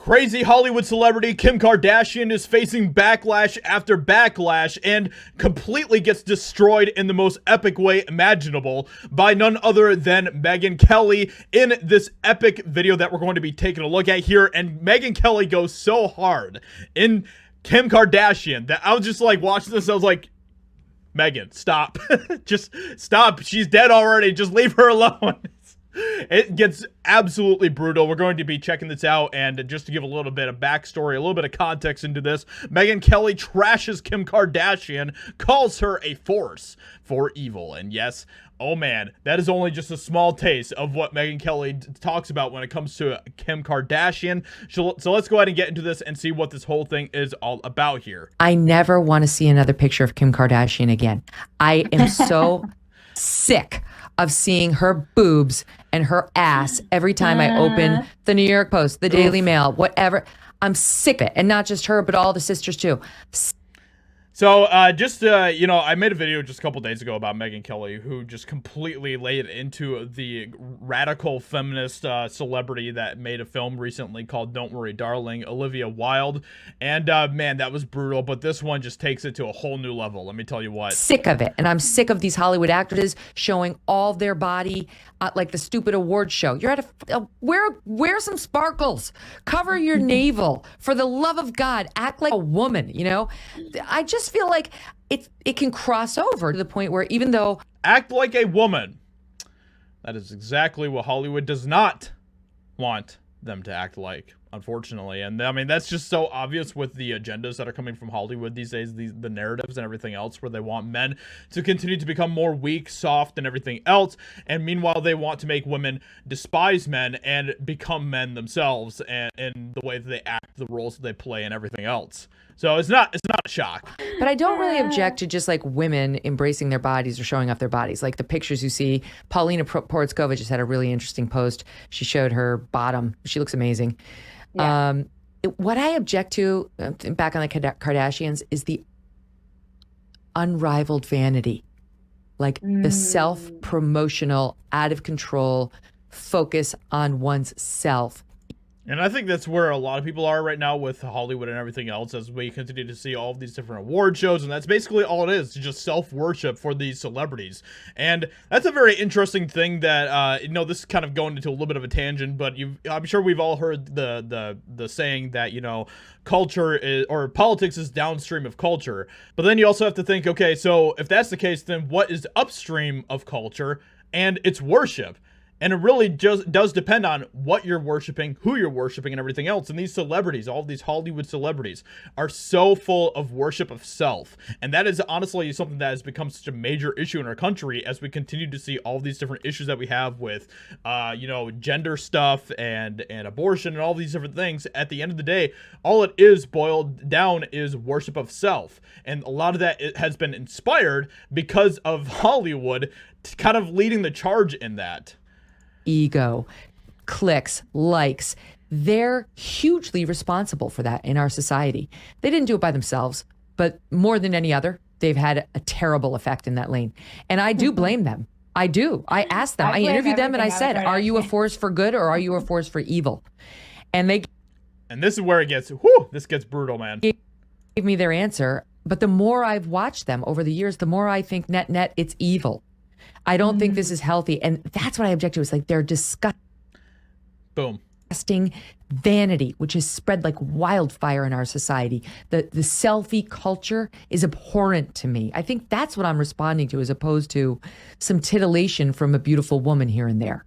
Crazy Hollywood celebrity Kim Kardashian is facing backlash after backlash and completely gets destroyed in the most epic way imaginable by none other than Megyn Kelly in this epic video that we're going to be taking a look at here. And Megyn Kelly goes so hard in Kim Kardashian that I was just like watching this. I was like, Megyn, stop. Just stop. She's dead already. Just leave her alone. It gets absolutely brutal. We're going to be checking this out, and just to give a little bit of backstory, a little bit of context into this, Megyn Kelly trashes Kim Kardashian, calls her a force for evil. And yes, oh man, that is only just a small taste of what Megyn Kelly talks about when it comes to Kim Kardashian. So let's go ahead and get into this and see what this whole thing is all about here. I never want to see another picture of Kim Kardashian again. I am so sick of seeing her boobs and her ass every time I open the New York Post, the Daily Mail, whatever. I'm sick of it. And not just her, but all the sisters too. So, you know, I made a video just a couple days ago about Megyn Kelly, who just completely laid into the radical feminist celebrity that made a film recently called Don't Worry, Darling, Olivia Wilde. And, man, that was brutal. But this one just takes it to a whole new level. Let me tell you what. Sick of it. And I'm sick of these Hollywood actresses showing all their body like the stupid award show. You're at wear some sparkles. Cover your navel. For the love of God, act like a woman, you know? I just feel like it can cross over to the point where even though act like a woman, that is exactly what Hollywood does not want them to act like, unfortunately. And I mean, that's just so obvious with the agendas that are coming from Hollywood these days, the narratives and everything else, where they want men to continue to become more weak, soft, and everything else. And meanwhile, they want to make women despise men and become men themselves, and in the way that they act, the roles that they play, and everything else. So it's not a shock. But I don't really object to just like women embracing their bodies or showing off their bodies. Like the pictures you see, Paulina Porizkova just had a really interesting post. She showed her bottom. She looks amazing. Yeah. What I object to, back on the Kardashians, is the unrivaled vanity. Like the self-promotional, out of control focus on one's self. And I think that's where a lot of people are right now with Hollywood and everything else, as we continue to see all of these different award shows, and that's basically all it is, just self-worship for these celebrities. And that's a very interesting thing that, you know, this is kind of going into a little bit of a tangent, but I'm sure we've all heard the saying that, you know, culture is, or politics is downstream of culture. But then you also have to think, okay, so if that's the case, then what is upstream of culture? And it's worship. And it really just does depend on what you're worshiping, who you're worshiping, and everything else. And these celebrities, all of these Hollywood celebrities, are so full of worship of self. And that is honestly something that has become such a major issue in our country as we continue to see all these different issues that we have with, you know, gender stuff and abortion and all these different things. At the end of the day, all it is boiled down is worship of self. And a lot of that has been inspired because of Hollywood kind of leading the charge in that. Ego, clicks, likes, they're hugely responsible for that in our society. They didn't do it by themselves, but more than any other, they've had a terrible effect in that lane. And I do blame them. I do. I asked them. I interviewed them and I said, are you a force for good or are you a force for evil? And they... And this is where it gets, whew, this gets brutal, man. Gave me their answer. But the more I've watched them over the years, the more I think net, it's evil. I don't think this is healthy. And that's what I object to. It's like they're disgusting. Boom. Vanity, which is spread like wildfire in our society. The selfie culture is abhorrent to me. I think that's what I'm responding to, as opposed to some titillation from a beautiful woman here and there.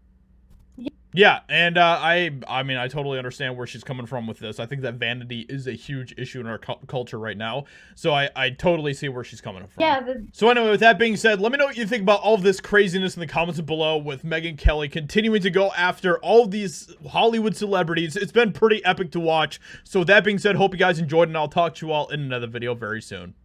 Yeah, and I mean, I totally understand where she's coming from with this. I think that vanity is a huge issue in our culture right now. So I totally see where she's coming from. Yeah. So anyway, with that being said, let me know what you think about all of this craziness in the comments below, with Megyn Kelly continuing to go after all of these Hollywood celebrities. It's been pretty epic to watch. So with that being said, hope you guys enjoyed, and I'll talk to you all in another video very soon.